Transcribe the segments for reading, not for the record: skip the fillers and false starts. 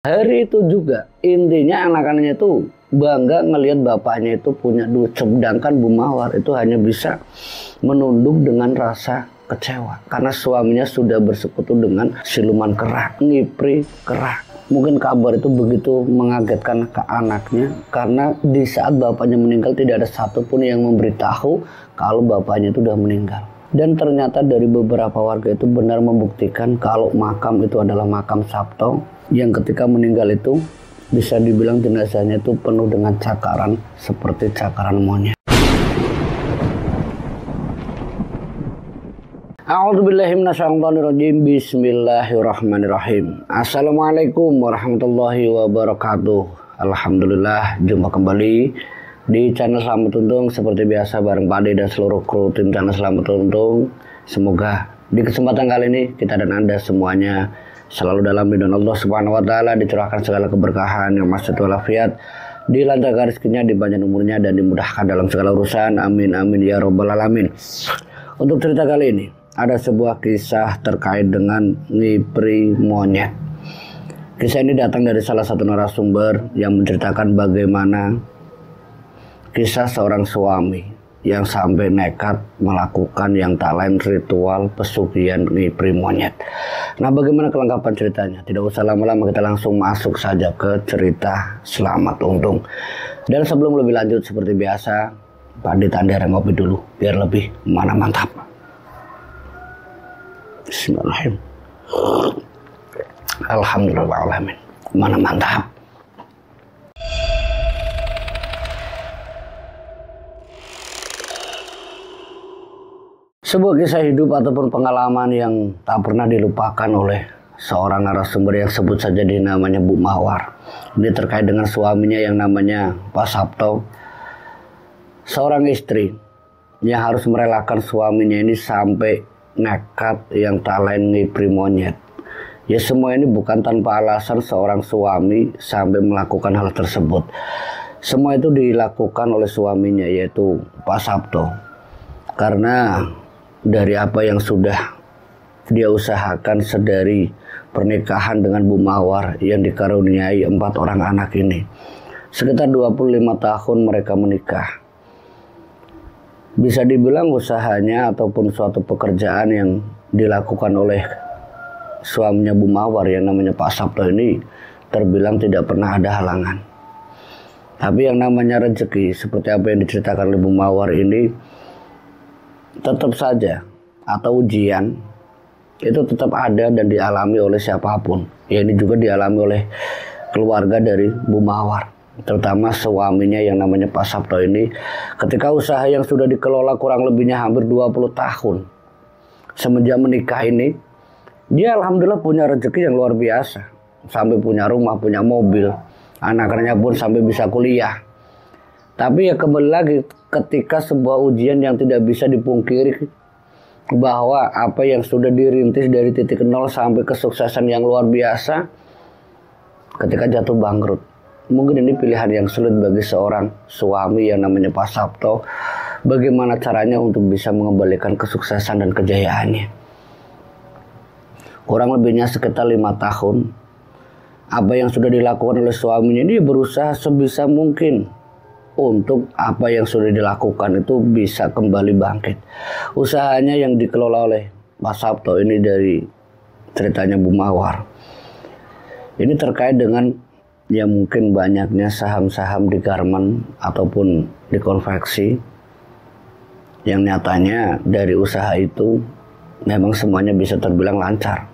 Hari itu juga intinya anak-anaknya itu bangga ngelihat bapaknya itu punya duit, sedangkan Bu Mawar itu hanya bisa menunduk dengan rasa kecewa karena suaminya sudah bersekutu dengan siluman kera, ngipri kera. Mungkin kabar itu begitu mengagetkan ke anaknya karena di saat bapaknya meninggal tidak ada satupun yang memberitahu kalau bapaknya itu sudah meninggal. Dan ternyata dari beberapa warga itu benar membuktikan kalau makam itu adalah makam Sabto yang ketika meninggal itu bisa dibilang jenazahnya itu penuh dengan cakaran seperti cakaran monyet. A'udzubillahi minasyaitonirrajim. Bismillahirrahmanirrahim. Assalamualaikum warahmatullahi wabarakatuh. Alhamdulillah, jumpa kembali di channel Selamat Untung seperti biasa bareng Pak Ade dan seluruh kru tim channel Selamat Untung. Semoga di kesempatan kali ini kita dan Anda semuanya selalu dalam lindungan Allah Subhanahu wa taala, dicurahkan segala keberkahan yang masih walafiat, dilancarkan rezekinya, dipanjang umurnya dan dimudahkan dalam segala urusan. Amin amin ya rabbal alamin. Untuk cerita kali ini ada sebuah kisah terkait dengan ngipri monyet. Kisah ini datang dari salah satu narasumber yang menceritakan bagaimana kisah seorang suami yang sampai nekat melakukan yang tak lain ritual pesugihan ngipri monyet. Nah, bagaimana kelengkapan ceritanya? Tidak usah lama-lama, kita langsung masuk saja ke cerita Selamat Untung. Dan sebelum lebih lanjut seperti biasa, Pak Ade tanda ngopi dulu biar lebih mana mantap. Bismillahirrahmanirrahim. Alhamdulillahirrahmanirrahim. Mana mantap. Sebuah kisah hidup ataupun pengalaman yang tak pernah dilupakan oleh seorang narasumber yang sebut saja di namanya Bu Mawar. Ini terkait dengan suaminya yang namanya Pak Sabto. Seorang istri yang harus merelakan suaminya ini sampai nekat yang tak lain ngipri monyet. Ya, semua ini bukan tanpa alasan seorang suami sampai melakukan hal tersebut. Semua itu dilakukan oleh suaminya, yaitu Pak Sabto. Karena dari apa yang sudah dia usahakan sedari pernikahan dengan Bu Mawar yang dikaruniai 4 orang anak ini. Sekitar 25 tahun mereka menikah. Bisa dibilang usahanya ataupun suatu pekerjaan yang dilakukan oleh suaminya Bu Mawar yang namanya Pak Sabto ini terbilang tidak pernah ada halangan. Tapi yang namanya rezeki seperti apa yang diceritakan oleh Bu Mawar ini tetap saja, atau ujian itu tetap ada dan dialami oleh siapapun. Ya, ini juga dialami oleh keluarga dari Bu Mawar, terutama suaminya yang namanya Pak Sabto ini. Ketika usaha yang sudah dikelola kurang lebihnya hampir 20 tahun semenjak menikah ini, dia alhamdulillah punya rezeki yang luar biasa, sampai punya rumah, punya mobil, anak-anaknya pun sampai bisa kuliah. Tapi ya kembali lagi, ketika sebuah ujian yang tidak bisa dipungkiri bahwa apa yang sudah dirintis dari titik nol sampai kesuksesan yang luar biasa, ketika jatuh bangkrut. Mungkin ini pilihan yang sulit bagi seorang suami yang namanya Pak Sabto. Bagaimana caranya untuk bisa mengembalikan kesuksesan dan kejayaannya. Kurang lebihnya sekitar 5 tahun. Apa yang sudah dilakukan oleh suaminya, dia berusaha sebisa mungkin untuk apa yang sudah dilakukan itu bisa kembali bangkit. Usahanya yang dikelola oleh Pak Sabto ini dari ceritanya Bu Mawar ini terkait dengan ya mungkin banyaknya saham-saham di garmen ataupun di konveksi, yang nyatanya dari usaha itu memang semuanya bisa terbilang lancar.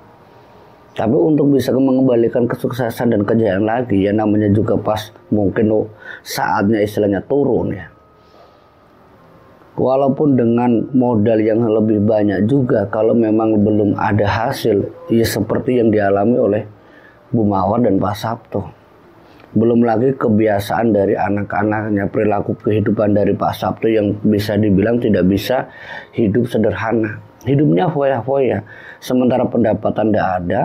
Tapi untuk bisa mengembalikan kesuksesan dan kejayaan lagi, ya namanya juga pas mungkin saatnya istilahnya turun ya. Walaupun dengan modal yang lebih banyak juga, kalau memang belum ada hasil, ya seperti yang dialami oleh Bu Mawar dan Pak Sabto. Belum lagi kebiasaan dari anak-anaknya, perilaku kehidupan dari Pak Sabto yang bisa dibilang tidak bisa hidup sederhana. Hidupnya foya-foya, sementara pendapatan tidak ada,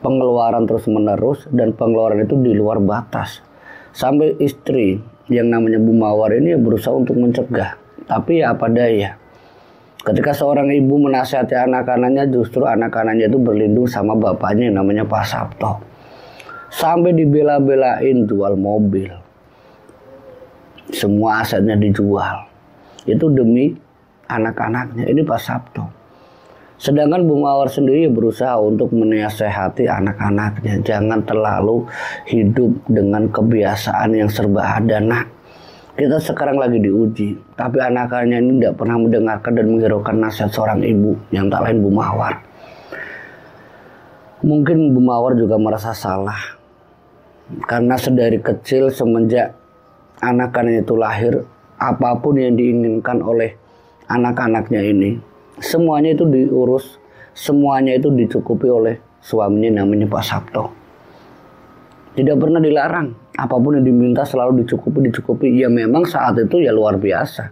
pengeluaran terus menerus, dan pengeluaran itu di luar batas. Sampai istri yang namanya Bu Mawar ini berusaha untuk mencegah, tapi ya apa daya. Ketika seorang ibu menasihati anak-anaknya, justru anak-anaknya itu berlindung sama bapaknya yang namanya Pak Sabto. Sampai dibela-belain jual mobil. Semua asetnya dijual. Itu demi anak-anaknya. Ini Pak Sabto. Sedangkan Bu Mawar sendiri berusaha untuk menasehati anak-anaknya. Jangan terlalu hidup dengan kebiasaan yang serba ada. Nah, kita sekarang lagi diuji. Tapi anak-anaknya ini tidak pernah mendengarkan dan menghiraukan nasihat seorang ibu. Yang tak lain Bu Mawar. Mungkin Bu Mawar juga merasa salah. Karena sedari kecil semenjak anak-anak itu lahir, apapun yang diinginkan oleh anak-anaknya ini, semuanya itu diurus, semuanya itu dicukupi oleh suaminya namanya Pak Sabto. Tidak pernah dilarang, apapun yang diminta selalu dicukupi. Ya memang saat itu ya luar biasa,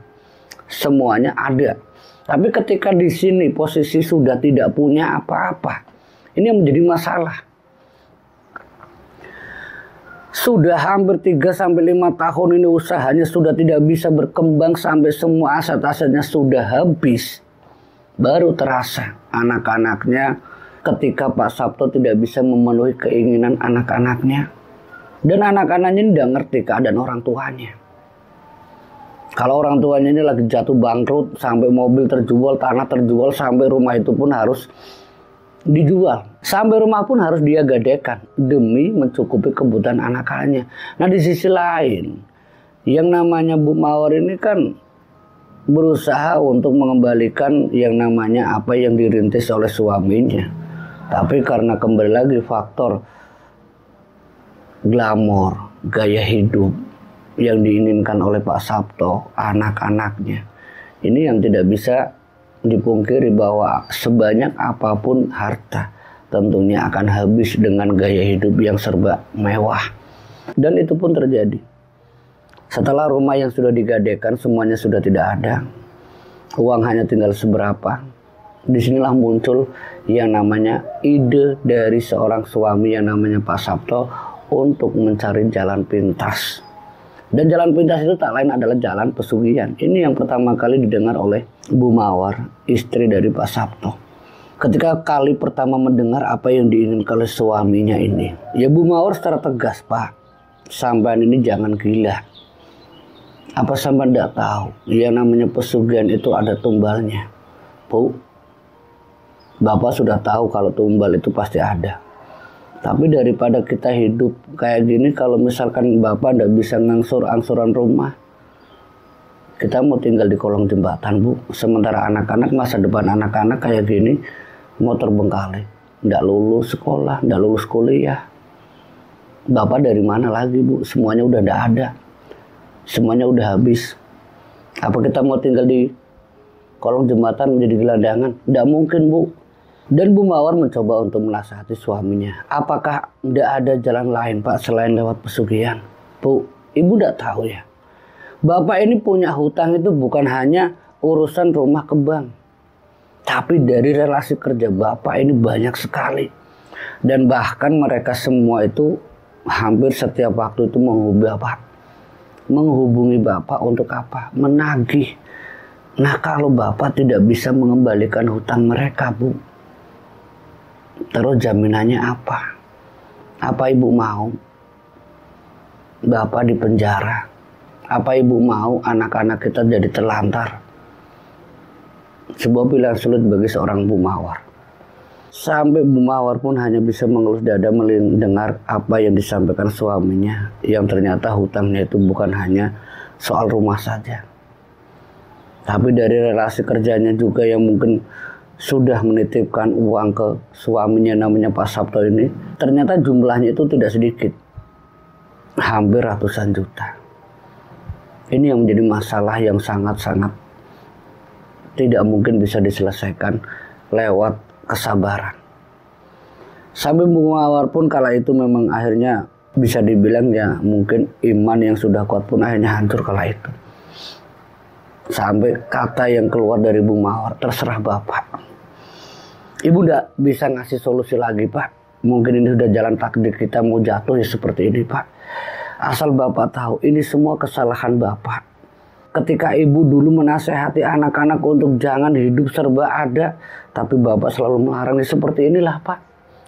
semuanya ada. Tapi ketika di sini posisi sudah tidak punya apa-apa, ini yang menjadi masalah. Sudah hampir 3-5 tahun ini usahanya sudah tidak bisa berkembang sampai semua aset-asetnya sudah habis. Baru terasa anak-anaknya ketika Pak Sabto tidak bisa memenuhi keinginan anak-anaknya. Dan anak-anaknya ini tidak ngerti keadaan orang tuanya. Kalau orang tuanya ini lagi jatuh bangkrut, sampai mobil terjual, tanah terjual, sampai rumah itu pun harus dijual. Sampai rumah pun harus dia gadekan demi mencukupi kebutuhan anak-anaknya. Nah di sisi lain, yang namanya Bu Mawar ini kan berusaha untuk mengembalikan yang namanya apa yang dirintis oleh suaminya. Tapi karena kembali lagi faktor glamor, gaya hidup yang diinginkan oleh Pak Sabto, anak-anaknya, ini yang tidak bisa dipungkiri bahwa sebanyak apapun harta tentunya akan habis dengan gaya hidup yang serba mewah. Dan itu pun terjadi. Setelah rumah yang sudah digadekan semuanya sudah tidak ada, uang hanya tinggal seberapa. Disinilah muncul yang namanya ide dari seorang suami yang namanya Pak Sabto untuk mencari jalan pintas. Dan jalan pintas itu tak lain adalah jalan pesugihan. Ini yang pertama kali didengar oleh Bu Mawar, istri dari Pak Sabto. Ketika kali pertama mendengar apa yang diinginkan oleh suaminya ini, ya Bu Mawar secara tegas, Pak, sampean ini jangan gila. Apa sampean tidak tahu, yang namanya pesugihan itu ada tumbalnya. Bu, Bapak sudah tahu kalau tumbal itu pasti ada. Tapi daripada kita hidup kayak gini, kalau misalkan Bapak tidak bisa angsuran rumah, kita mau tinggal di kolong jembatan, Bu. Sementara anak-anak, masa depan anak-anak kayak gini, mau terbengkalai. Tidak lulus sekolah, tidak lulus kuliah. Bapak dari mana lagi, Bu? Semuanya udah tidak ada. Semuanya udah habis. Apa kita mau tinggal di kolong jembatan menjadi gelandangan? Tidak mungkin, Bu. Dan Bu Mawar mencoba untuk menasihati suaminya. Apakah tidak ada jalan lain, Pak, selain lewat pesugihan? Bu, Ibu tidak tahu ya. Bapak ini punya hutang itu bukan hanya urusan rumah ke bank. Tapi dari relasi kerja Bapak ini banyak sekali. Dan bahkan mereka semua itu hampir setiap waktu itu menghubungi Bapak untuk apa? Menagih. Nah kalau Bapak tidak bisa mengembalikan hutang mereka, Bu, terus jaminannya apa? Apa Ibu mau Bapak dipenjara? Apa Ibu mau anak-anak kita jadi terlantar? Sebuah pilihan sulit bagi seorang Bu Mawar. Sampai Bu Mawar pun hanya bisa mengelus dada mendengar apa yang disampaikan suaminya, yang ternyata hutangnya itu bukan hanya soal rumah saja, tapi dari relasi kerjanya juga yang mungkin sudah menitipkan uang ke suaminya namanya Pak Sabto ini. Ternyata jumlahnya itu tidak sedikit, hampir ratusan juta. Ini yang menjadi masalah yang sangat-sangat tidak mungkin bisa diselesaikan lewat kesabaran. Sampai Bu Mawar pun kala itu memang akhirnya bisa dibilang ya mungkin iman yang sudah kuat pun akhirnya hancur kala itu. Sampai kata yang keluar dari Bu Mawar, terserah Bapak. Ibu tidak bisa ngasih solusi lagi, Pak. Mungkin ini sudah jalan takdir kita mau jatuh ya seperti ini, Pak. Asal Bapak tahu ini semua kesalahan Bapak. Ketika Ibu dulu menasehati anak-anak untuk jangan hidup serba ada, tapi Bapak selalu melarang. Seperti inilah, Pak.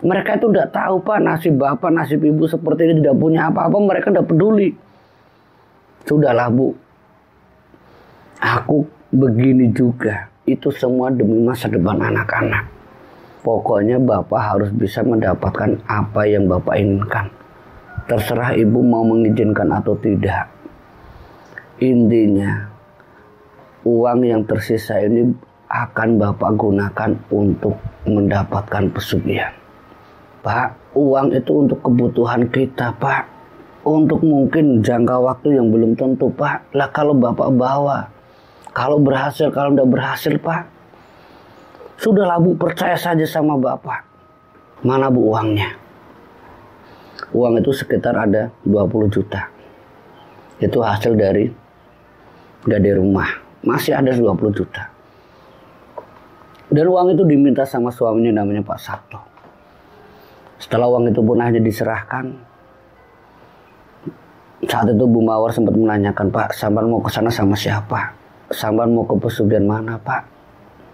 Mereka itu tidak tahu Pak, nasib bapak, nasib ibu seperti ini, tidak punya apa-apa, mereka tidak peduli. Sudahlah Bu, aku begini juga, itu semua demi masa depan anak-anak. Pokoknya bapak harus bisa mendapatkan apa yang bapak inginkan. Terserah ibu mau mengizinkan atau tidak. Intinya, uang yang tersisa ini akan bapak gunakan untuk mendapatkan pesugihan. Pak, uang itu untuk kebutuhan kita Pak. Untuk mungkin jangka waktu yang belum tentu Pak. Lah kalau bapak bawa, kalau berhasil, kalau tidak berhasil Pak, sudahlah Bu, percaya saja sama bapak. Mana Bu uangnya? Uang itu sekitar ada 20 juta. Itu hasil dari gade rumah. Masih ada 20 juta. Dan uang itu diminta sama suaminya namanya Pak Sabto. Setelah uang itu pun hanya diserahkan, saat itu Bu Mawar sempat menanyakan, Pak, Sampan mau ke sana sama siapa? Sampan mau ke pesugihan mana Pak?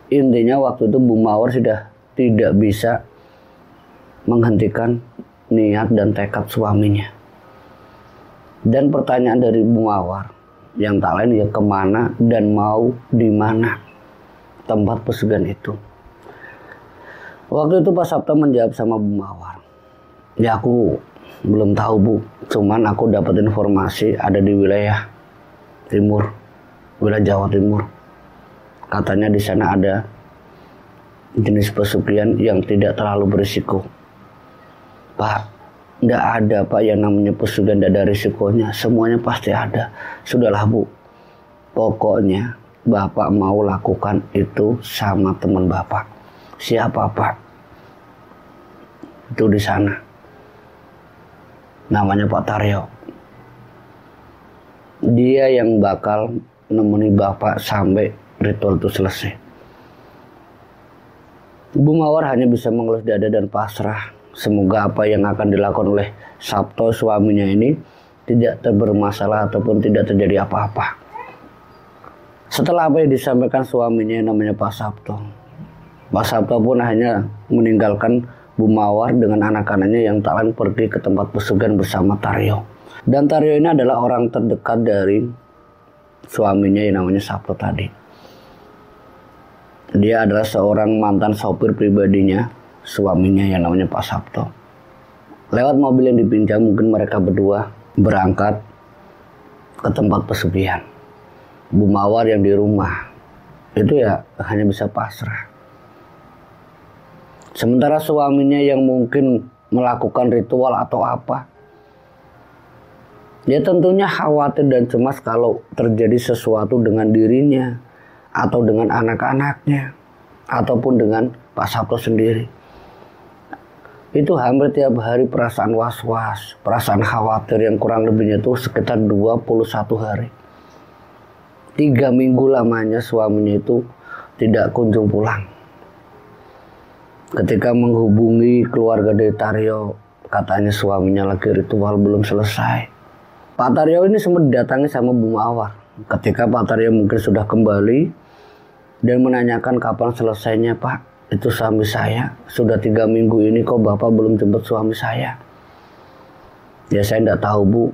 Intinya waktu itu Bu Mawar sudah tidak bisa menghentikan niat dan tekad suaminya. Dan pertanyaan dari Bu Mawar yang tak lain ya, kemana dan mau di mana tempat pesugihan itu. Waktu itu Pak Sabto menjawab sama Bu Mawar, ya aku belum tahu Bu, cuman aku dapat informasi ada di wilayah timur, wilayah Jawa Timur. Katanya di sana ada jenis pesugihan yang tidak terlalu berisiko. Pak, tidak ada Pak yang namanya pesugihan tidak ada risikonya, semuanya pasti ada. Sudahlah Bu, pokoknya Bapak mau lakukan itu sama teman Bapak. Siapa Pak? Itu di sana. Namanya Pak Taryo. Dia yang bakal nemeni Bapak sampai ritual itu selesai. Bu Mawar hanya bisa mengelus dada dan pasrah. Semoga apa yang akan dilakukan oleh Sabto suaminya ini tidak bermasalah ataupun tidak terjadi apa-apa. Setelah apa yang disampaikan suaminya yang namanya Pak Sabto, Pak Sabto pun hanya meninggalkan Bu Mawar dengan anak-anaknya yang tak lain pergi ke tempat pesugihan bersama Taryo. Dan Taryo ini adalah orang terdekat dari suaminya yang namanya Sabto tadi. Dia adalah seorang mantan sopir pribadinya suaminya yang namanya Pak Sabto. Lewat mobil yang dipinjam mungkin mereka berdua berangkat ke tempat pesugihan. Bu Mawar yang di rumah itu ya hanya bisa pasrah. Sementara suaminya yang mungkin melakukan ritual atau apa, dia tentunya khawatir dan cemas kalau terjadi sesuatu dengan dirinya atau dengan anak-anaknya ataupun dengan Pak Sabto sendiri. Itu hampir tiap hari perasaan was-was, perasaan khawatir yang kurang lebihnya itu sekitar 21 hari. 3 minggu lamanya suaminya itu tidak kunjung pulang. Ketika menghubungi keluarga dari Taryo, katanya suaminya lagi ritual belum selesai. Pak Taryo ini sempat didatangi sama Bu Mawar. Ketika Pak Taryo mungkin sudah kembali dan menanyakan kapan selesainya, Pak, itu suami saya. Sudah 3 minggu ini kok Bapak belum jemput suami saya. Ya saya tidak tahu Bu.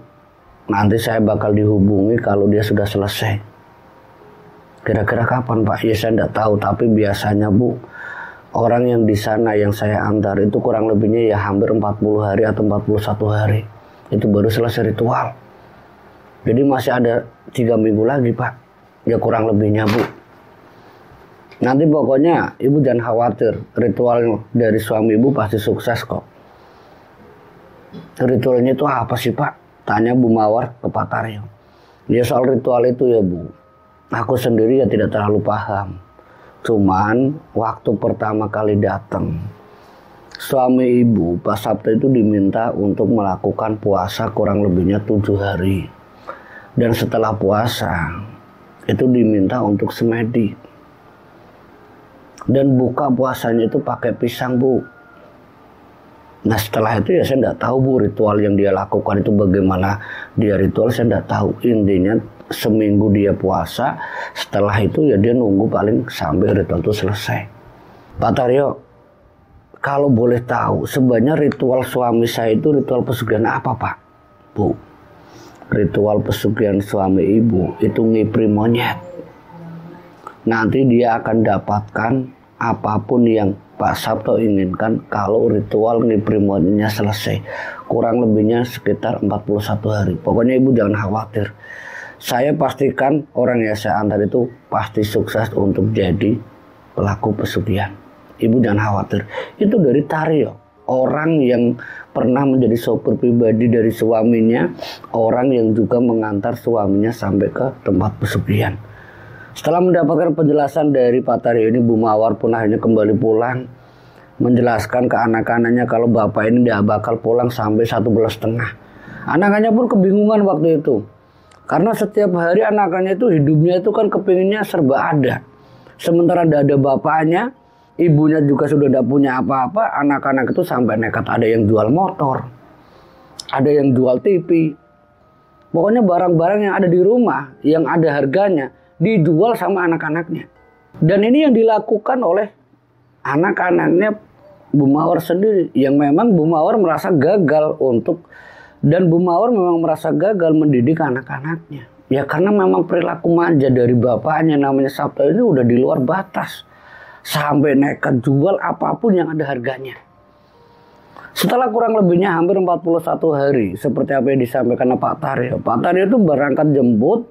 Nanti saya bakal dihubungi kalau dia sudah selesai. Kira-kira kapan Pak? Ya saya tidak tahu, tapi biasanya Bu, orang yang di sana yang saya antar itu kurang lebihnya ya hampir 40 hari atau 41 hari. Itu baru selesai ritual. Jadi masih ada 3 minggu lagi Pak. Ya kurang lebihnya Bu. Nanti pokoknya Ibu jangan khawatir. Ritual dari suami Ibu pasti sukses kok. Ritualnya itu apa sih Pak? Tanya Bu Mawar ke Pak Taryo. Ya soal ritual itu ya Bu, aku sendiri ya tidak terlalu paham. Cuman waktu pertama kali datang, suami Ibu Pak Sabto itu diminta untuk melakukan puasa kurang lebihnya 7 hari. Dan setelah puasa itu diminta untuk semedi. Dan buka puasanya itu pakai pisang Bu. Nah setelah itu ya saya tidak tahu Bu, ritual yang dia lakukan itu bagaimana dia ritual, saya tidak tahu. Intinya seminggu dia puasa, setelah itu ya dia nunggu paling sampai ritual itu selesai. Pak Taryo, Kalau boleh tahu, sebenarnya ritual suami saya itu ritual pesugihan apa, Pak? Bu, ritual pesugihan suami ibu itu ngipri monyet. Nanti dia akan dapatkan apapun yang Pak Sabto inginkan kalau ritual ngipri monyetnya selesai. Kurang lebihnya sekitar 41 hari. Pokoknya ibu jangan khawatir. Saya pastikan orang yang saya antar itu pasti sukses untuk jadi pelaku pesugihan. Ibu jangan khawatir. Itu dari Taryo, orang yang pernah menjadi sopir pribadi dari suaminya, orang yang juga mengantar suaminya sampai ke tempat pesugihan. Setelah mendapatkan penjelasan dari Pak Taryo ini, Bu Mawar pun akhirnya kembali pulang, menjelaskan ke anak-anaknya kalau bapak ini tidak bakal pulang sampai 1 bulan setengah. Anak-anaknya pun kebingungan waktu itu. Karena setiap hari anak-anaknya itu hidupnya itu kan kepinginnya serba ada. Sementara tidak ada bapaknya, ibunya juga sudah tidak punya apa-apa, anak-anak itu sampai nekat ada yang jual motor, ada yang jual TV. Pokoknya barang-barang yang ada di rumah, yang ada harganya, dijual sama anak-anaknya. Dan ini yang dilakukan oleh anak-anaknya Bu Mawar sendiri, yang memang Bu Mawar merasa gagal dan Bu Mawar memang merasa gagal mendidik anak-anaknya. Ya karena memang perilaku manja dari bapaknya namanya Sabto ini udah di luar batas. Sampai nekat jual apapun yang ada harganya. Setelah kurang lebihnya hampir 41 hari, seperti apa yang disampaikan Pak Taryo. Pak Taryo itu berangkat jemput.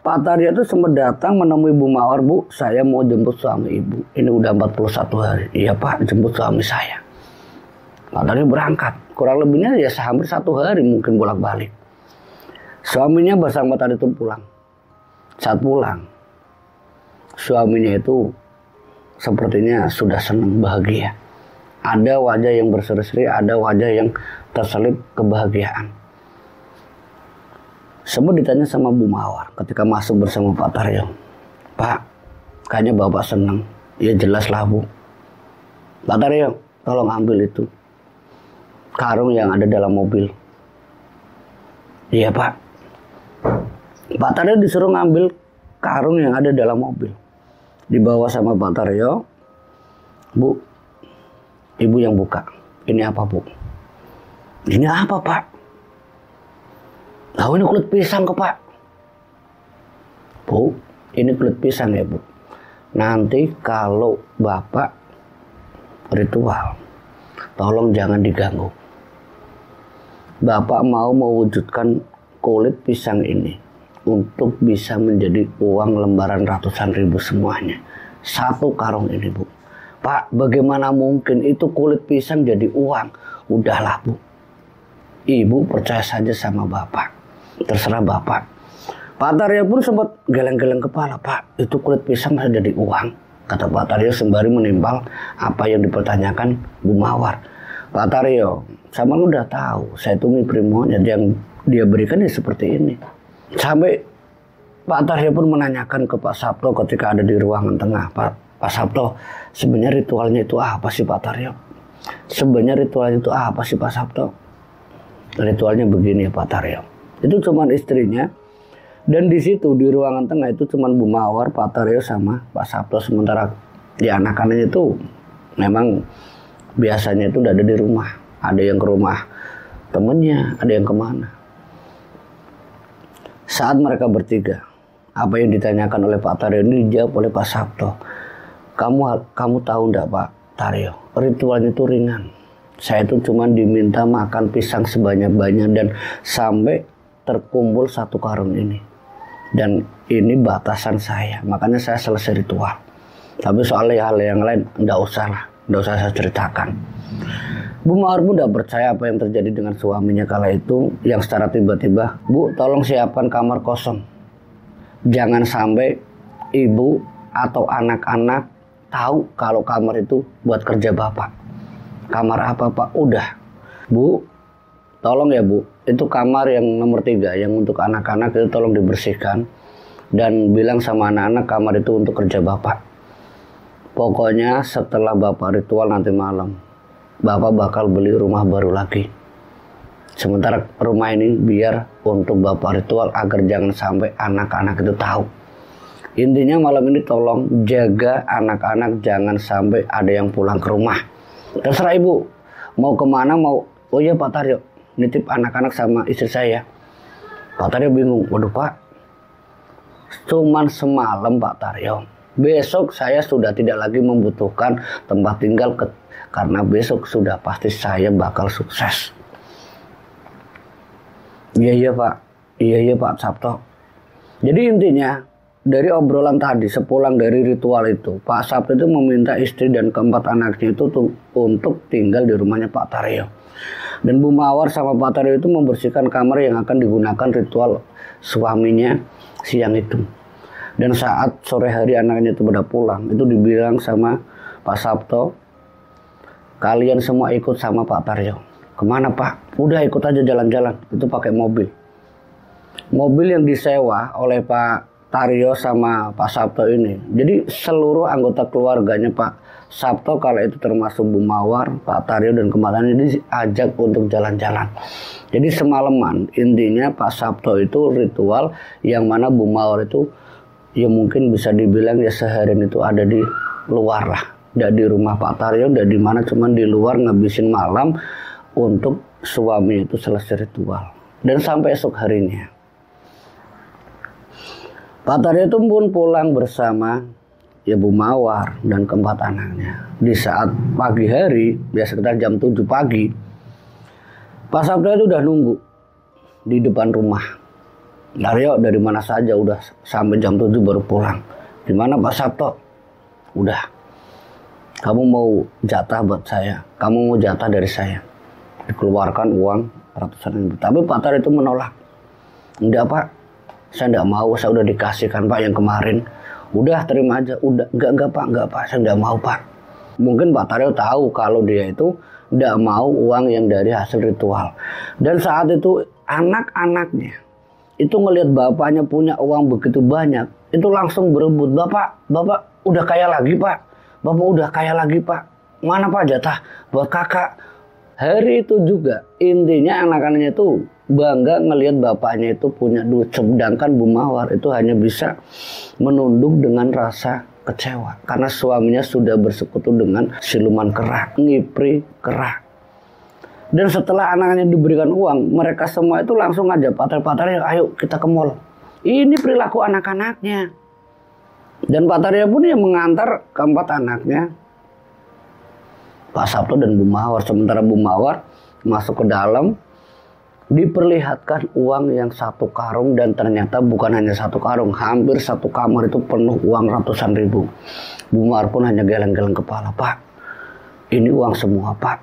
Pak Taryo itu sempat datang menemui Bu Mawar, Bu, saya mau jemput suami ibu. Ini udah 41 hari. Iya Pak, jemput suami saya. Pak Taryo berangkat. Kurang lebihnya ya hampir 1 hari mungkin bolak-balik. Suaminya bersama tadi itu pulang. Saat pulang, suaminya itu sepertinya sudah senang, bahagia. Ada wajah yang berseri-seri, ada wajah yang terselip kebahagiaan. Semua ditanya sama Bu Mawar ketika masuk bersama Pak Taryo. Pak, kayaknya Bapak senang. Ya jelas lah Bu. Pak Taryo, tolong ambil itu karung yang ada dalam mobil. Iya Pak. Pak Taryo disuruh ngambil karung yang ada dalam mobil. Dibawa sama Pak Taryo. Bu, ibu yang buka. Ini apa Bu? Ini apa Pak? Tahu ini kulit pisang kok Pak. Bu, ini kulit pisang ya Bu. Nanti kalau Bapak ritual, tolong jangan diganggu. Bapak mau mewujudkan kulit pisang ini untuk bisa menjadi uang lembaran ratusan ribu semuanya. 1 karung ini Bu. Pak, bagaimana mungkin itu kulit pisang jadi uang? Udahlah Bu. Ibu percaya saja sama Bapak. Terserah Bapak. Pak Taryo pun sempat geleng-geleng kepala. Pak, itu kulit pisang bisa jadi uang? Kata Pak Taryo sembari menimbang apa yang dipertanyakan Bu Mawar. Pak Taryo, sama lu udah tahu, saya itu ngipri monyet yang dia berikan ya seperti ini. Sampai Pak Taryo pun menanyakan ke Pak Sabto ketika ada di ruangan tengah. Pak Sabto, sebenarnya ritualnya itu apa sih Pak Taryo? Sebenarnya ritualnya itu apa sih Pak Sabto? Ritualnya begini ya Pak Taryo. Itu cuman istrinya. Dan di situ di ruangan tengah itu cuman Bu Mawar, Pak Taryo sama Pak Sabto. Sementara di anak-anaknya itu memang biasanya itu udah ada di rumah. Ada yang ke rumah temennya, ada yang kemana. Saat mereka bertiga, apa yang ditanyakan oleh Pak Taryo ini dijawab oleh Pak Sabto. Kamu tahu enggak Pak Taryo, ritualnya itu ringan. Saya itu cuma diminta makan pisang sebanyak-banyak dan sampai terkumpul 1 karung ini. Dan ini batasan saya, makanya saya selesai ritual. Tapi soal hal yang lain enggak usah saya ceritakan. Bu Mawar pun tidak percaya apa yang terjadi dengan suaminya kala itu, yang secara tiba-tiba, Bu tolong siapkan kamar kosong. Jangan sampai ibu atau anak-anak tahu kalau kamar itu buat kerja Bapak. Kamar apa Pak? Udah. Bu, tolong ya Bu, itu kamar yang nomor 3, yang untuk anak-anak itu tolong dibersihkan. Dan bilang sama anak-anak kamar itu untuk kerja Bapak. Pokoknya setelah Bapak ritual nanti malam, Bapak bakal beli rumah baru lagi. Sementara rumah ini biar untuk Bapak ritual agar jangan sampai anak-anak itu tahu. Intinya malam ini tolong jaga anak-anak jangan sampai ada yang pulang ke rumah. Terserah ibu mau kemana, mau, oh iya Pak Taryo nitip anak-anak sama istri saya. Pak Taryo bingung, waduh Pak, cuman semalam Pak Taryo, besok saya sudah tidak lagi membutuhkan tempat tinggal karena besok sudah pasti saya bakal sukses. Iya Pak, iya Pak Sabto. Jadi intinya dari obrolan tadi, sepulang dari ritual itu, Pak Sabto itu meminta istri dan keempat anaknya itu untuk tinggal di rumahnya Pak Taryo. Dan Bu Mawar sama Pak Taryo itu membersihkan kamar yang akan digunakan ritual suaminya siang itu. Dan saat sore hari anaknya itu pada pulang, itu dibilang sama Pak Sabto, kalian semua ikut sama Pak Taryo. Kemana Pak? Udah ikut aja jalan-jalan. Itu pakai mobil. Mobil yang disewa oleh Pak Taryo sama Pak Sabto ini. Jadi seluruh anggota keluarganya Pak Sabto, kalau itu termasuk Bu Mawar, Pak Taryo dan kembaliannya diajak untuk jalan-jalan. Jadi semalaman intinya Pak Sabto itu ritual yang mana Bu Mawar itu ya mungkin bisa dibilang ya seharian itu ada di luar lah. Tidak di rumah Pak Taryo, tidak di mana, cuman di luar ngabisin malam untuk suami itu selesai ritual. Dan sampai esok harinya Pak Taryo itu pun pulang bersama ya Bu Mawar dan keempat anaknya. Di saat pagi hari, ya sekitar jam 7 pagi, Pak Sabto itu udah nunggu di depan rumah. Taryo dari mana saja udah sampai jam 7 baru pulang. Di mana Pak Sabto? Udah. Kamu mau jatah buat saya, kamu mau jatah dari saya. Dikeluarkan uang ratusan ribu. Tapi Pak Taryo itu menolak. Enggak Pak, saya enggak mau, saya udah dikasihkan Pak yang kemarin. Udah terima aja, udah. Enggak Pak, saya enggak mau Pak. Mungkin Pak Taryo tahu kalau dia itu enggak mau uang yang dari hasil ritual. Dan saat itu anak-anaknya itu ngelihat bapaknya punya uang begitu banyak, itu langsung berebut, Bapak udah kaya lagi Pak. Bapak udah kaya lagi Pak. Mana Pak jatah buat kakak? Hari itu juga intinya anak-anaknya itu bangga ngelihat bapaknya itu punya duit, sedangkan Bu Mawar itu hanya bisa menunduk dengan rasa kecewa karena suaminya sudah bersekutu dengan siluman kera, ngipri kera. Dan setelah anaknya diberikan uang, mereka semua itu langsung ngajak Pak Taryo, ayo kita ke mall. Ini perilaku anak-anaknya. Dan Pak Taryo pun yang mengantar keempat anaknya, Pak Sabto dan Bu Mawar. Sementara Bu Mawar masuk ke dalam, diperlihatkan uang yang 1 karung, dan ternyata bukan hanya 1 karung, hampir 1 kamar itu penuh uang ratusan ribu. Bu Mawar pun hanya geleng-geleng kepala, Pak, ini uang semua Pak.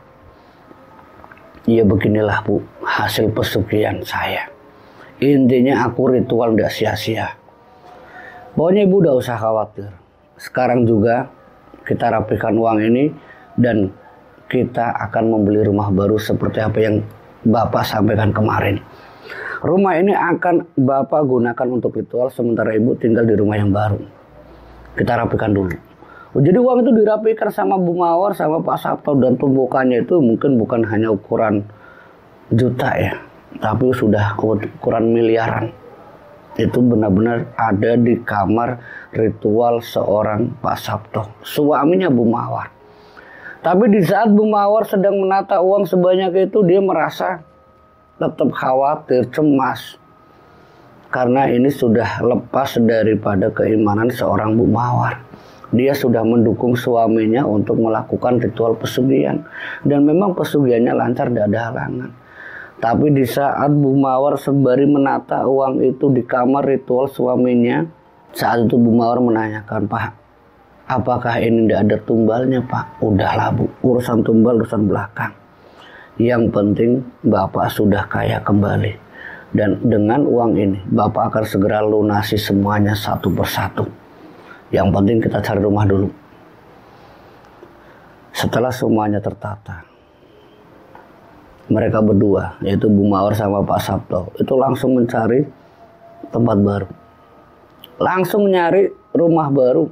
Ya beginilah Bu, hasil pesugihan saya. Intinya aku ritual tidak sia-sia. Pokoknya Ibu udah usah khawatir. Sekarang juga kita rapikan uang ini dan kita akan membeli rumah baru seperti apa yang Bapak sampaikan kemarin. Rumah ini akan Bapak gunakan untuk ritual, sementara Ibu tinggal di rumah yang baru. Kita rapikan dulu. Jadi uang itu dirapikan sama Bu Mawar sama Pak Sabto, dan tumpukannya itu mungkin bukan hanya ukuran juta ya, tapi sudah ukuran miliaran. Itu benar-benar ada di kamar ritual seorang Pak Sabto, suaminya Bu Mawar. Tapi di saat Bu Mawar sedang menata uang sebanyak itu, dia merasa tetap khawatir, cemas. Karena ini sudah lepas daripada keimanan seorang Bu Mawar. Dia sudah mendukung suaminya untuk melakukan ritual pesugihan. Dan memang pesugihannya lancar, tidak ada halangan. Tapi di saat Bu Mawar sembari menata uang itu di kamar ritual suaminya, saat itu Bu Mawar menanyakan, Pak, apakah ini tidak ada tumbalnya Pak? Udahlah Bu, urusan tumbal urusan belakang. Yang penting Bapak sudah kaya kembali. Dan dengan uang ini Bapak akan segera lunasi semuanya satu persatu. Yang penting kita cari rumah dulu. Setelah semuanya tertata, mereka berdua, yaitu Bu Mawar sama Pak Sabto, itu langsung mencari tempat baru. Langsung nyari rumah baru.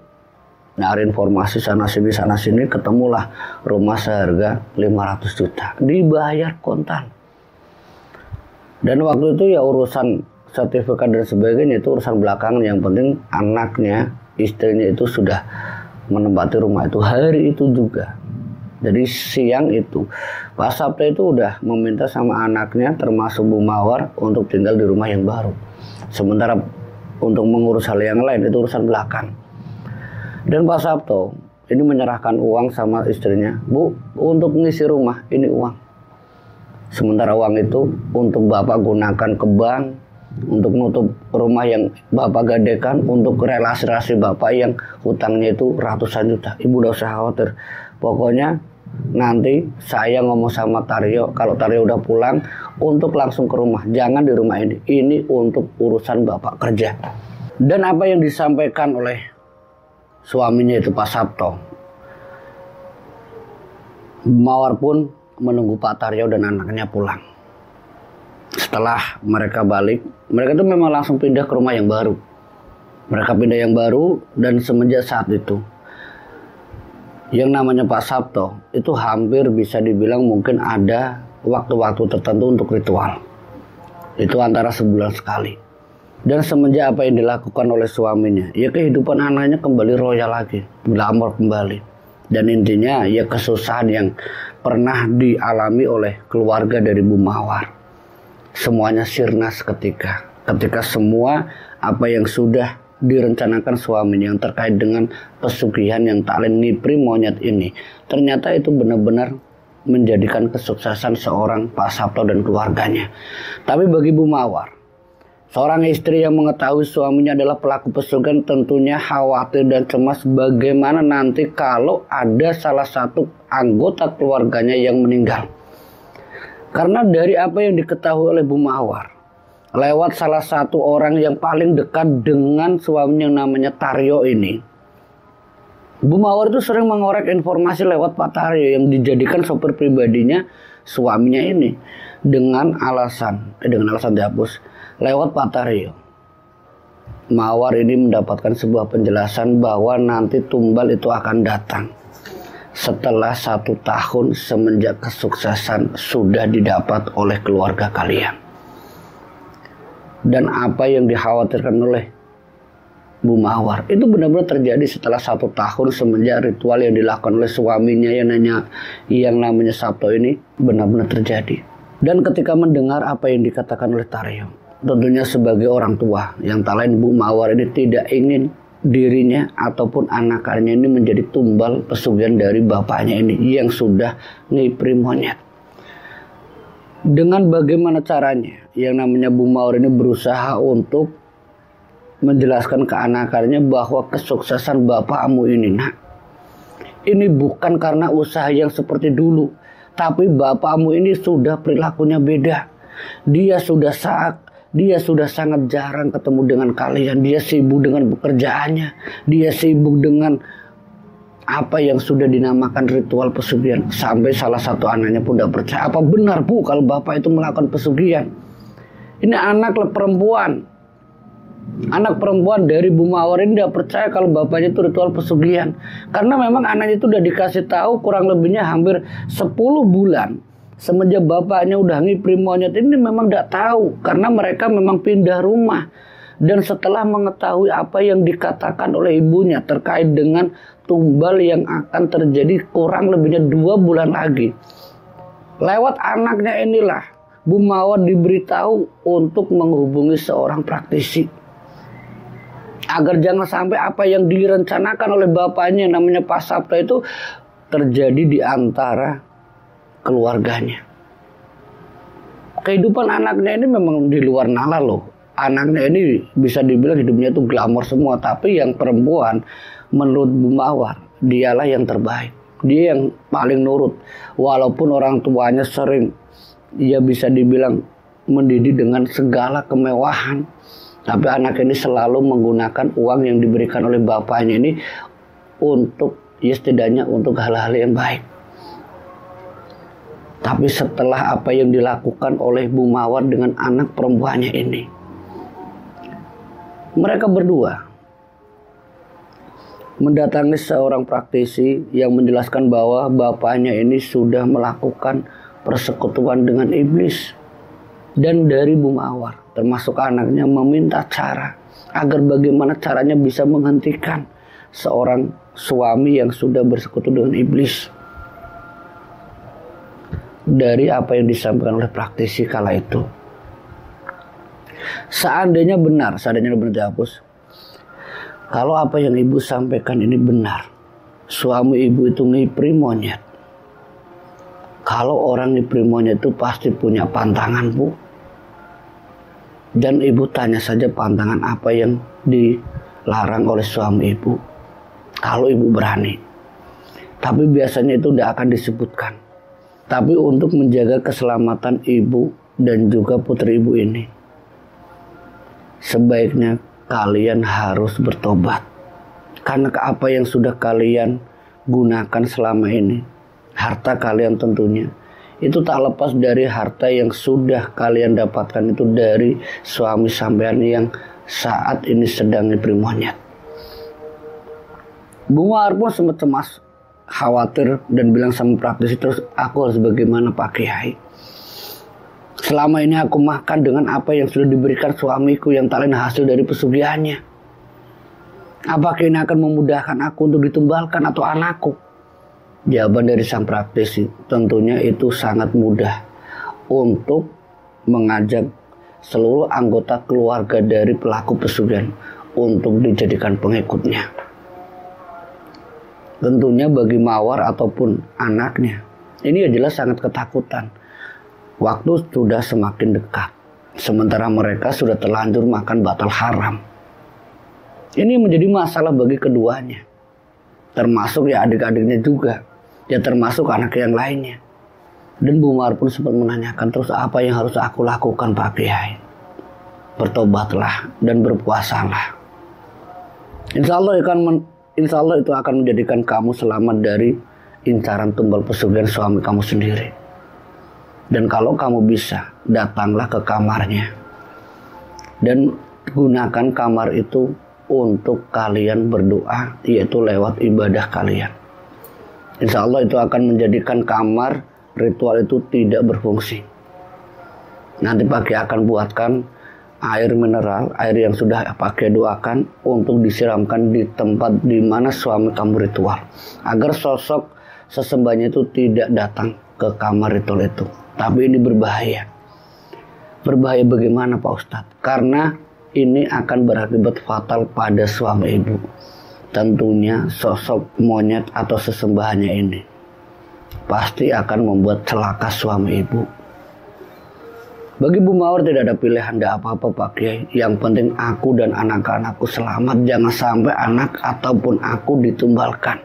Nyari informasi sana sini, ketemulah rumah seharga 500 juta. Dibayar kontan. Dan waktu itu ya urusan sertifikat dan sebagainya itu urusan belakangan. Yang penting anaknya, istrinya itu sudah menempati rumah itu hari itu juga. Jadi siang itu Pak Sabto itu udah meminta sama anaknya termasuk Bu Mawar untuk tinggal di rumah yang baru. Sementara untuk mengurus hal yang lain itu urusan belakang. Dan Pak Sabto ini menyerahkan uang sama istrinya, Bu, untuk ngisi rumah ini uang. Sementara uang itu untuk Bapak gunakan ke bank, untuk nutup rumah yang Bapak gadekan, untuk relasi-relasi Bapak yang hutangnya itu ratusan juta. Ibu udah usah khawatir. Pokoknya nanti saya ngomong sama Taryo, kalau Taryo udah pulang untuk langsung ke rumah, jangan di rumah ini. Ini untuk urusan Bapak kerja. Dan apa yang disampaikan oleh suaminya itu Pak Sabto, Mawar pun menunggu Pak Taryo dan anaknya pulang. Setelah mereka balik, mereka itu memang langsung pindah ke rumah yang baru. Mereka pindah yang baru, dan semenjak saat itu yang namanya Pak Sabto itu hampir bisa dibilang mungkin ada waktu-waktu tertentu untuk ritual. Itu antara sebulan sekali. Dan semenjak apa yang dilakukan oleh suaminya, ya kehidupan anaknya kembali royal lagi, glamor kembali. Dan intinya ya kesusahan yang pernah dialami oleh keluarga dari Bu Mawar, semuanya sirna seketika. Ketika semua apa yang sudah direncanakan suaminya yang terkait dengan pesugihan yang tak lain ngipri monyet ini, ternyata itu benar-benar menjadikan kesuksesan seorang Pak Sabto dan keluarganya. Tapi bagi Bu Mawar, seorang istri yang mengetahui suaminya adalah pelaku pesugihan, tentunya khawatir dan cemas bagaimana nanti kalau ada salah satu anggota keluarganya yang meninggal. Karena dari apa yang diketahui oleh Bu Mawar, lewat salah satu orang yang paling dekat dengan suaminya yang namanya Taryo ini, Bu Mawar itu sering mengorek informasi lewat Pak Taryo yang dijadikan sopir pribadinya suaminya ini, dengan alasan dihapus. Lewat Pak Taryo, Mawar ini mendapatkan sebuah penjelasan bahwa nanti tumbal itu akan datang setelah 1 tahun semenjak kesuksesan sudah didapat oleh keluarga kalian. Dan apa yang dikhawatirkan oleh Bu Mawar itu benar-benar terjadi setelah 1 tahun semenjak ritual yang dilakukan oleh suaminya yang namanya Sabto ini benar-benar terjadi. Dan ketika mendengar apa yang dikatakan oleh Taryo, tentunya sebagai orang tua yang tak lain Bu Mawar ini tidak ingin dirinya ataupun anak-anaknya ini menjadi tumbal pesugihan dari bapaknya ini yang sudah ngipri monyet. Dengan bagaimana caranya yang namanya Bu Mawar ini berusaha untuk menjelaskan ke anak-anaknya bahwa kesuksesan bapakmu ini, nak, ini bukan karena usaha yang seperti dulu, tapi bapakmu ini sudah perilakunya beda. Dia sudah sangat jarang ketemu dengan kalian. Dia sibuk dengan pekerjaannya. Dia sibuk dengan apa yang sudah dinamakan ritual pesugihan. Sampai salah satu anaknya pun tidak percaya. Apa benar, Bu, kalau bapak itu melakukan pesugihan? Ini anak perempuan. Anak perempuan dari Bu Mawar ini tidak percaya kalau bapaknya itu ritual pesugihan. Karena memang anaknya itu sudah dikasih tahu kurang lebihnya hampir 10 bulan. Semenjak bapaknya udah ngipri monyet ini memang tidak tahu. Karena mereka memang pindah rumah. Dan setelah mengetahui apa yang dikatakan oleh ibunya terkait dengan tumbal yang akan terjadi kurang lebihnya 2 bulan lagi, lewat anaknya inilah Bu Mawar diberitahu untuk menghubungi seorang praktisi agar jangan sampai apa yang direncanakan oleh bapaknya namanya Pak Sabto itu terjadi di antara keluarganya. Kehidupan anaknya ini memang di luar nalar loh. Anaknya ini bisa dibilang hidupnya itu glamor semua. Tapi yang perempuan menurut Bu Mawar, dialah yang terbaik. Dia yang paling nurut. Walaupun orang tuanya sering, ya bisa dibilang mendidik dengan segala kemewahan. Tapi anak ini selalu menggunakan uang yang diberikan oleh bapaknya ini untuk, ya setidaknya untuk hal-hal yang baik. Tapi setelah apa yang dilakukan oleh Bu Mawar dengan anak perempuannya ini, mereka berdua mendatangi seorang praktisi yang menjelaskan bahwa bapaknya ini sudah melakukan persekutuan dengan iblis. Dan dari Bu Mawar, termasuk anaknya, meminta cara agar bagaimana caranya bisa menghentikan seorang suami yang sudah bersekutu dengan iblis. dari apa yang disampaikan oleh praktisi kala itu. Seandainya benar dihapus, kalau apa yang ibu sampaikan ini benar, suami ibu itu ngipri monyet. Kalau orang ngipri monyet itu pasti punya pantangan, Bu. Dan ibu tanya saja pantangan apa yang dilarang oleh suami ibu. Kalau ibu berani. Tapi biasanya itu tidak akan disebutkan. Tapi untuk menjaga keselamatan ibu dan juga putri ibu ini, sebaiknya kalian harus bertobat. Karena apa yang sudah kalian gunakan selama ini, harta kalian tentunya, itu tak lepas dari harta yang sudah kalian dapatkan itu dari suami sampean yang saat ini sedang ngipri monyet. Bu Mawar pun sempat cemas, khawatir, dan bilang sama praktisi, terus aku harus bagaimana Pak Kiai? Selama ini aku makan dengan apa yang sudah diberikan suamiku yang tak lain hasil dari pesugihannya. Apakah ini akan memudahkan aku untuk ditumbalkan atau anakku? Jawaban dari sang praktisi, tentunya itu sangat mudah untuk mengajak seluruh anggota keluarga dari pelaku pesugihan untuk dijadikan pengikutnya. Tentunya bagi Mawar ataupun anaknya, ini jelas sangat ketakutan. Waktu sudah semakin dekat, sementara mereka sudah terlanjur makan batal haram. Ini menjadi masalah bagi keduanya, termasuk ya adik-adiknya juga, ya termasuk anak yang lainnya. Dan Bu Mawar pun sempat menanyakan, terus apa yang harus aku lakukan Pak Kiai? Bertobatlah dan berpuasalah. Insya Allah itu akan menjadikan kamu selamat dari incaran tumbal pesugihan suami kamu sendiri. Dan kalau kamu bisa, datanglah ke kamarnya dan gunakan kamar itu untuk kalian berdoa, yaitu lewat ibadah kalian. Insya Allah itu akan menjadikan kamar ritual itu tidak berfungsi. Nanti Pak Kiai akan buatkan air mineral, air yang sudah Pak Kiai doakan, untuk disiramkan di tempat di mana suami kamu ritual, agar sosok sesembahnya itu tidak datang ke kamar ritual itu. Tapi ini berbahaya. Berbahaya bagaimana Pak Ustadz? Karena ini akan berakibat fatal pada suami ibu. Tentunya sosok monyet atau sesembahannya ini pasti akan membuat celaka suami ibu. Bagi Bu Mawar tidak ada pilihan, tidak apa-apa Pak Kiai. Yang penting aku dan anak-anakku selamat. Jangan sampai anak ataupun aku ditumbalkan.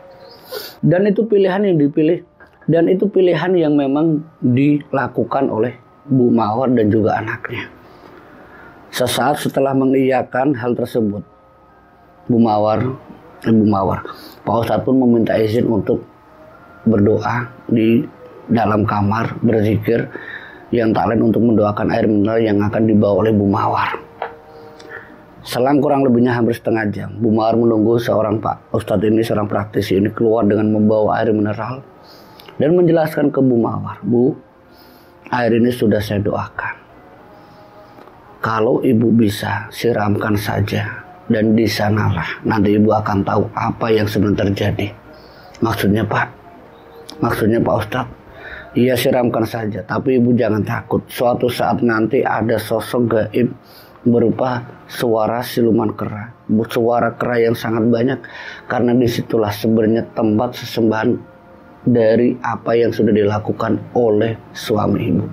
Dan itu pilihan yang dipilih. Dan itu pilihan yang memang dilakukan oleh Bu Mawar dan juga anaknya. Sesaat setelah mengiyakan hal tersebut, Bu Mawar, Pak Ustadz pun meminta izin untuk berdoa di dalam kamar, berzikir, yang tak lain untuk mendoakan air mineral yang akan dibawa oleh Bu Mawar. Selang kurang lebihnya hampir setengah jam, Bu Mawar menunggu seorang Pak Ustadz ini, seorang praktisi ini keluar dengan membawa air mineral dan menjelaskan ke Bu Mawar, Bu, air ini sudah saya doakan. Kalau ibu bisa siramkan saja, dan di sanalah nanti ibu akan tahu apa yang sebenarnya terjadi. Maksudnya Pak Ustadz, iya siramkan saja, tapi ibu jangan takut. Suatu saat nanti ada sosok gaib berupa suara siluman kera, suara kera yang sangat banyak, karena disitulah sebenarnya tempat sesembahan dari apa yang sudah dilakukan oleh suami ibu.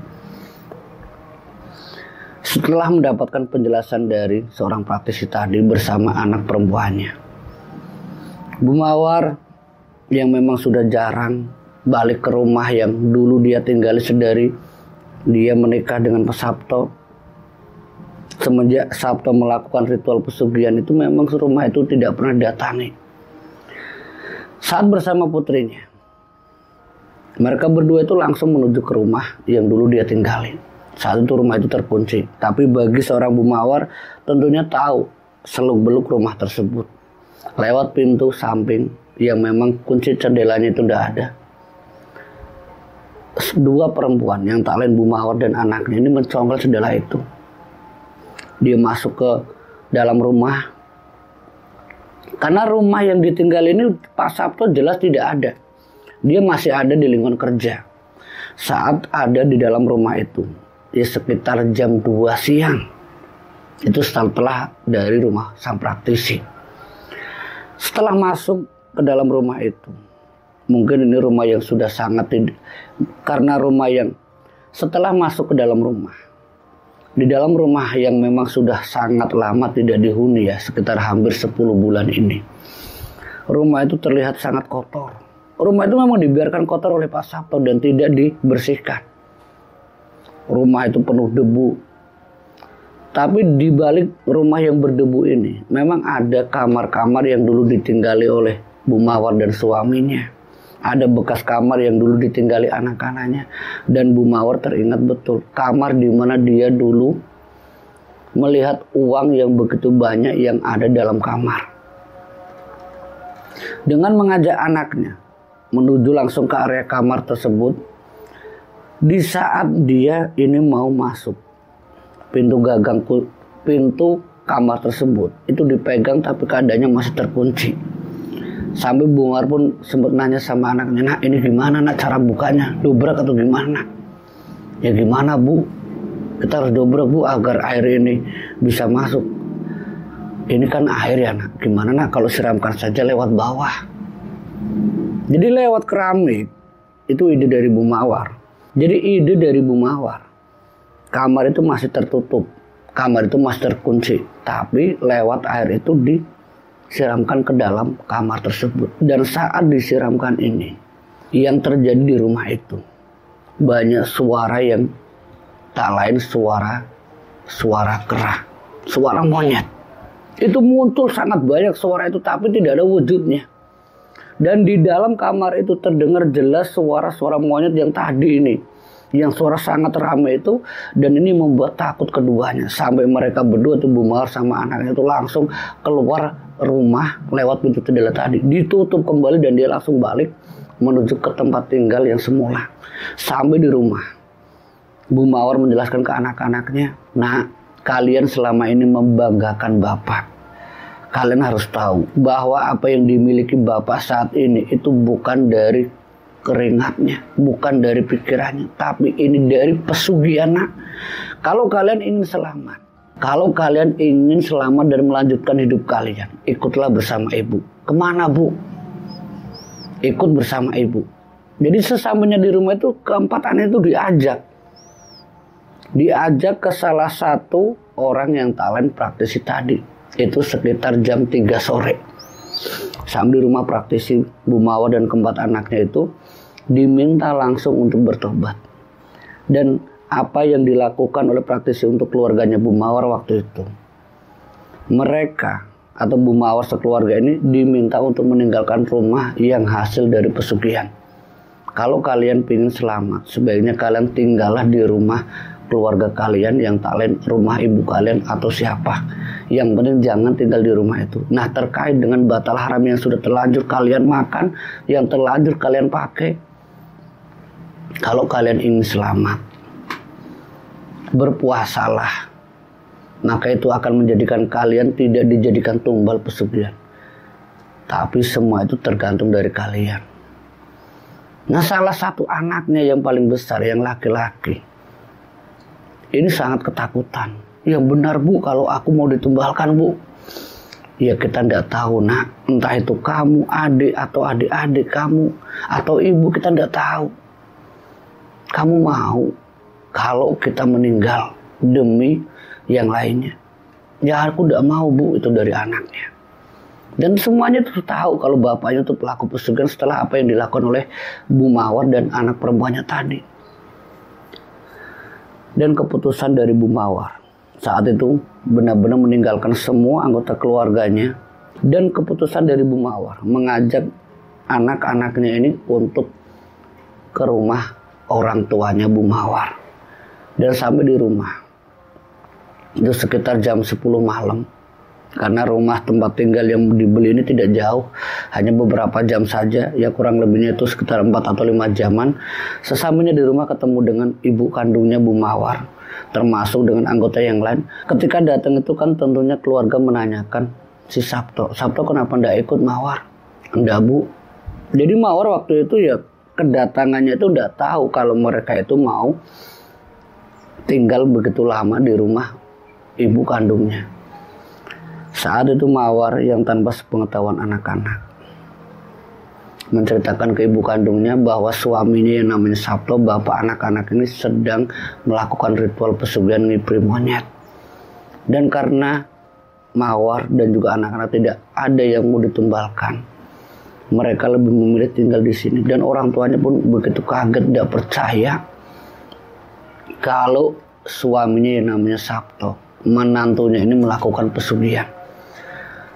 Setelah mendapatkan penjelasan dari seorang praktisi tadi bersama anak perempuannya, Bu Mawar yang memang sudah jarang balik ke rumah yang dulu dia tinggali sedari dia menikah dengan Pak Sabto. Semenjak Sabto melakukan ritual pesugihan itu, memang rumah itu tidak pernah datangi. Saat bersama putrinya, mereka berdua itu langsung menuju ke rumah yang dulu dia tinggali. Saat itu rumah itu terkunci, tapi bagi seorang Bu Mawar tentunya tahu seluk-beluk rumah tersebut lewat pintu samping yang memang kunci jendelanya itu tidak ada. Dua perempuan yang tak lain Bu Mawar dan anaknya ini mencongkel jendela itu. Dia masuk ke dalam rumah, karena rumah yang ditinggal ini Pak Sabto jelas tidak ada. Dia masih ada di lingkungan kerja. saat ada di dalam rumah itu, ya sekitar jam 2 siang, itu setelah dari rumah sang praktisi. Setelah masuk ke dalam rumah itu, mungkin ini rumah yang sudah karena rumah yang setelah masuk ke dalam rumah, di dalam rumah yang memang sudah sangat lama tidak dihuni ya, sekitar hampir 10 bulan ini, rumah itu terlihat sangat kotor. Rumah itu memang dibiarkan kotor oleh Pak Sabto dan tidak dibersihkan. Rumah itu penuh debu. Tapi di balik rumah yang berdebu ini, memang ada kamar-kamar yang dulu ditinggali oleh Bu Mawar dan suaminya. Ada bekas kamar yang dulu ditinggali anak-anaknya. Dan Bu Mawar teringat betul kamar di mana dia dulu melihat uang yang begitu banyak yang ada dalam kamar. Dengan mengajak anaknya menuju langsung ke area kamar tersebut, di saat dia ini mau masuk, pintu kamar tersebut itu dipegang tapi keadaannya masih terkunci. Sampai Bu Mawar pun sempat nanya sama anaknya, "Nak, ini gimana nak cara bukanya? Dobrak atau gimana?" "Ya gimana Bu? Kita harus dobrak Bu agar air ini bisa masuk." "Ini kan air ya nak, gimana nak kalau siramkan saja lewat bawah?" Jadi lewat keramik, itu ide dari Bu Mawar. Jadi ide dari Bu Mawar, kamar itu masih tertutup, kamar itu masih terkunci, tapi lewat air itu disiramkan ke dalam kamar tersebut. Dan saat disiramkan ini, yang terjadi di rumah itu, banyak suara yang tak lain suara kera, suara monyet. Itu muncul sangat banyak suara itu, tapi tidak ada wujudnya. Dan di dalam kamar itu terdengar jelas suara-suara monyet yang tadi ini, yang suara sangat ramai itu, dan ini membuat takut keduanya. Sampai mereka berdua tuh, Bu Mawar sama anaknya itu langsung keluar rumah lewat pintu jendela tadi, ditutup kembali dan dia langsung balik menuju ke tempat tinggal yang semula. Sampai di rumah, Bu Mawar menjelaskan ke anak-anaknya, "Nah, kalian selama ini membanggakan Bapak. Kalian harus tahu bahwa apa yang dimiliki Bapak saat ini itu bukan dari keringatnya, bukan dari pikirannya, tapi ini dari pesugihan nak. Kalau kalian ingin selamat, kalau kalian ingin selamat dan melanjutkan hidup kalian, ikutlah bersama Ibu." "Kemana Bu?" "Ikut bersama Ibu." Jadi sesampainya di rumah itu, keempat anak itu diajak ke salah satu orang yang talent praktisi tadi. Itu sekitar jam 3 sore. Sampai di rumah praktisi, Bu Mawar dan keempat anaknya itu diminta langsung untuk bertobat. Dan apa yang dilakukan oleh praktisi untuk keluarganya Bu Mawar waktu itu, mereka atau Bu Mawar sekeluarga ini diminta untuk meninggalkan rumah yang hasil dari pesugihan. Kalau kalian ingin selamat, sebaiknya kalian tinggallah di rumah keluarga kalian yang talent, rumah ibu kalian atau siapa. Yang penting jangan tinggal di rumah itu. Nah, terkait dengan batal haram yang sudah terlanjur kalian makan, yang terlanjur kalian pakai, kalau kalian ingin selamat, berpuasalah. Maka itu akan menjadikan kalian tidak dijadikan tumbal pesugihan. Tapi semua itu tergantung dari kalian. Nah, salah satu anaknya yang paling besar, yang laki-laki, ini sangat ketakutan. "Ya benar Bu, kalau aku mau ditumbalkan Bu." "Ya kita tidak tahu nak, entah itu kamu, adik atau adik-adik kamu, atau ibu, kita tidak tahu. Kamu mau kalau kita meninggal demi yang lainnya?" "Ya aku tidak mau Bu," itu dari anaknya. Dan semuanya itu tahu kalau bapaknya itu pelaku pesugihan setelah apa yang dilakukan oleh Bu Mawar dan anak perempuannya tadi. Dan keputusan dari Bu Mawar saat itu benar-benar meninggalkan semua anggota keluarganya. Dan keputusan dari Bu Mawar mengajak anak-anaknya ini untuk ke rumah orang tuanya Bu Mawar. Dan sampai di rumah itu sekitar jam 10 malam. Karena rumah tempat tinggal yang dibeli ini tidak jauh, hanya beberapa jam saja, ya kurang lebihnya itu sekitar 4 atau 5 jaman. Sesampainya di rumah ketemu dengan ibu kandungnya Bu Mawar, termasuk dengan anggota yang lain. Ketika datang itu kan tentunya keluarga menanyakan si Sabto, "Sabto kenapa ndak ikut Mawar?" "Enggak Bu." Jadi Mawar waktu itu ya kedatangannya itu tidak tahu kalau mereka itu mau tinggal begitu lama di rumah ibu kandungnya. Saat itu Mawar yang tanpa sepengetahuan anak-anak menceritakan ke ibu kandungnya bahwa suaminya yang namanya Sabto, bapak anak-anak ini sedang melakukan ritual pesugihan ngipri monyet. Dan karena Mawar dan juga anak-anak tidak ada yang mau ditumbalkan, mereka lebih memilih tinggal di sini. Dan orang tuanya pun begitu kaget, tidak percaya kalau suaminya yang namanya Sabto, menantunya ini melakukan pesugihan.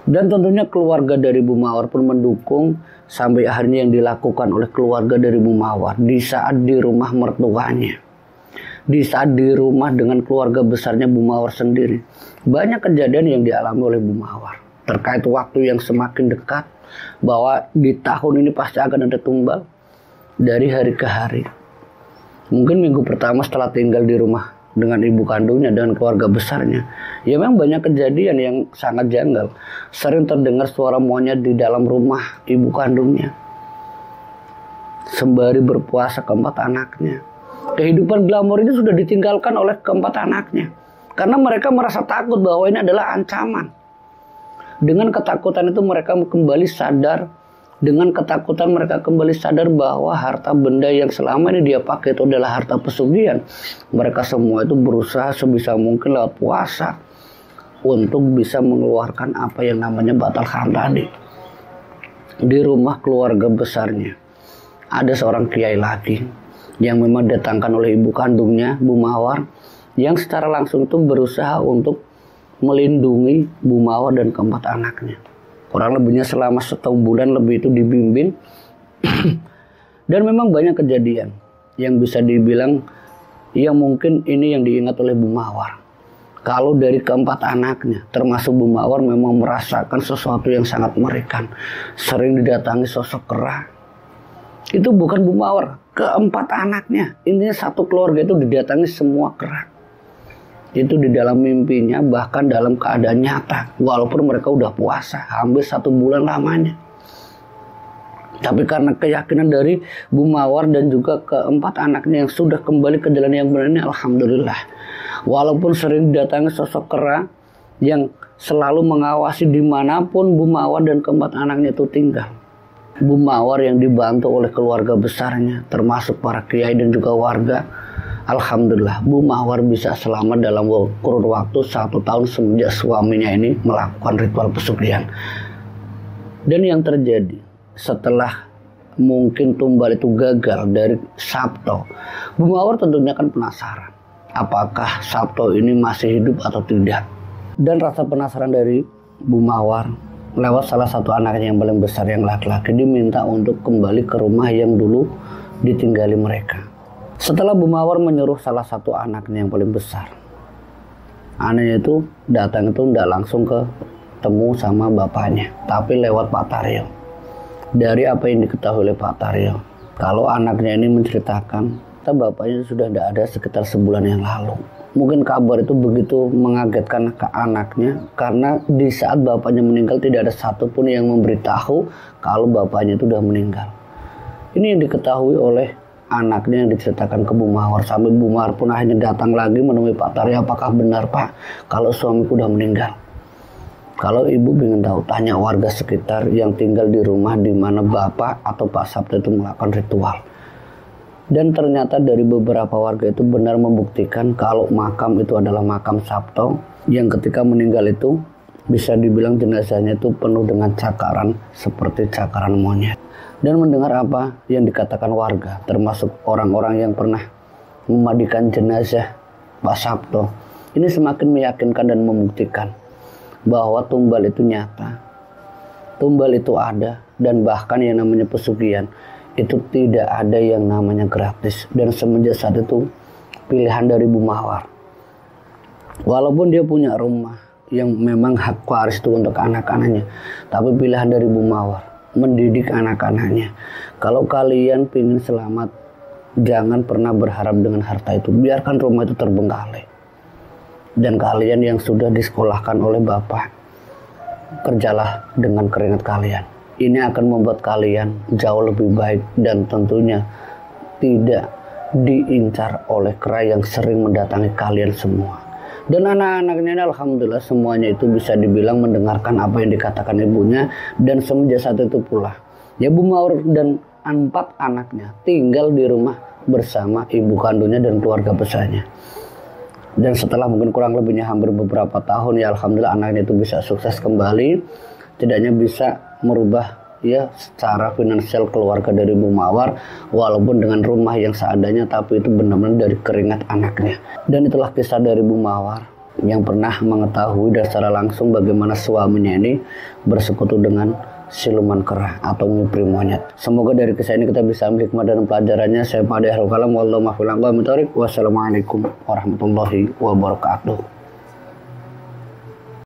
Dan tentunya keluarga dari Bu Mawar pun mendukung sampai akhirnya yang dilakukan oleh keluarga dari Bu Mawar di saat di rumah mertuanya, di saat di rumah dengan keluarga besarnya Bu Mawar sendiri. Banyak kejadian yang dialami oleh Bu Mawar terkait waktu yang semakin dekat, bahwa di tahun ini pasti akan ada tumbal dari hari ke hari. Mungkin minggu pertama setelah tinggal di rumah dengan ibu kandungnya dan keluarga besarnya, ya memang banyak kejadian yang sangat janggal. Sering terdengar suara monyet di dalam rumah ibu kandungnya sembari berpuasa keempat anaknya. Kehidupan glamor ini sudah ditinggalkan oleh keempat anaknya karena mereka merasa takut bahwa ini adalah ancaman. Dengan ketakutan itu mereka kembali sadar. Dengan ketakutan mereka kembali sadar bahwa harta benda yang selama ini dia pakai itu adalah harta pesugihan. Mereka semua itu berusaha sebisa mungkin lewat puasa untuk bisa mengeluarkan apa yang namanya batal haram tadi. Di rumah keluarga besarnya ada seorang kiai lagi yang memang datangkan oleh ibu kandungnya Bu Mawar, yang secara langsung itu berusaha untuk melindungi Bu Mawar dan keempat anaknya. Kurang lebihnya selama 1 bulan lebih itu dibimbing. Dan memang banyak kejadian yang bisa dibilang ya mungkin ini yang diingat oleh Bu Mawar. Kalau dari keempat anaknya termasuk Bu Mawar memang merasakan sesuatu yang sangat mengerikan. Sering didatangi sosok kera. Itu bukan Bu Mawar, keempat anaknya. Intinya satu keluarga itu didatangi semua kera. Itu di dalam mimpinya, bahkan dalam keadaan nyata, walaupun mereka udah puasa hampir 1 bulan lamanya. Tapi karena keyakinan dari Bu Mawar dan juga keempat anaknya yang sudah kembali ke jalan yang benar ini, alhamdulillah. Walaupun sering didatangi sosok kera yang selalu mengawasi dimanapun Bu Mawar dan keempat anaknya itu tinggal, Bu Mawar yang dibantu oleh keluarga besarnya termasuk para kiai dan juga warga, alhamdulillah Bu Mawar bisa selamat dalam kurun waktu 1 tahun semenjak suaminya ini melakukan ritual pesugihan. Dan yang terjadi setelah mungkin tumbal itu gagal dari Sabto, Bu Mawar tentunya kan penasaran apakah Sabto ini masih hidup atau tidak. Dan rasa penasaran dari Bu Mawar lewat salah satu anaknya yang paling besar yang laki-laki diminta untuk kembali ke rumah yang dulu ditinggali mereka. Setelah Bu Mawar menyuruh salah satu anaknya yang paling besar, anaknya itu datang itu tidak langsung ketemu sama bapaknya, tapi lewat Pak Taryo. Dari apa yang diketahui oleh Pak Taryo, kalau anaknya ini menceritakan, bapaknya sudah tidak ada sekitar sebulan yang lalu. Mungkin kabar itu begitu mengagetkan ke anaknya, karena di saat bapaknya meninggal tidak ada satupun yang memberitahu kalau bapaknya itu sudah meninggal. Ini yang diketahui oleh anaknya yang diceritakan ke Bu Mawar, sampai Bu Mawar pun akhirnya datang lagi menemui Pak Taryo. Apakah benar Pak kalau suamiku udah meninggal? Kalau ibu ingin tahu, tanya warga sekitar yang tinggal di rumah di mana Bapak atau Pak Sabto itu melakukan ritual. Dan ternyata dari beberapa warga itu benar membuktikan kalau makam itu adalah makam Sabto, yang ketika meninggal itu bisa dibilang jenazahnya itu penuh dengan cakaran seperti cakaran monyet. Dan mendengar apa yang dikatakan warga, termasuk orang-orang yang pernah memandikan jenazah Pak Sabto, ini semakin meyakinkan dan membuktikan bahwa tumbal itu nyata, tumbal itu ada, dan bahkan yang namanya pesugihan itu tidak ada yang namanya gratis. Dan semenjak saat itu pilihan dari Bu Mawar, walaupun dia punya rumah yang memang hak waris itu untuk anak-anaknya, tapi pilihan dari Bu Mawar mendidik anak-anaknya. Kalau kalian ingin selamat, jangan pernah berharap dengan harta itu. Biarkan rumah itu terbengkalai. Dan kalian yang sudah disekolahkan oleh Bapak, kerjalah dengan keringat kalian. Ini akan membuat kalian jauh lebih baik dan tentunya tidak diincar oleh kera yang sering mendatangi kalian semua. Dan anak-anaknya ini alhamdulillah semuanya itu bisa dibilang mendengarkan apa yang dikatakan ibunya. Dan semenjak saat itu pula ya Bu Mawar dan 4 anaknya tinggal di rumah bersama ibu kandungnya dan keluarga besarnya. Dan setelah mungkin kurang lebihnya hampir beberapa tahun ya alhamdulillah anaknya itu bisa sukses kembali, tidaknya bisa merubah ya secara finansial keluarga dari Bu Mawar, walaupun dengan rumah yang seadanya tapi itu benar-benar dari keringat anaknya. Dan itulah kisah dari Bu Mawar yang pernah mengetahui dan secara langsung bagaimana suaminya ini bersekutu dengan siluman kera atau mimpi monyet. Semoga dari kisah ini kita bisa ambil hikmah dan pelajarannya. Saya Pak Dehrul Kalam, wassalamualaikum warahmatullahi wabarakatuh.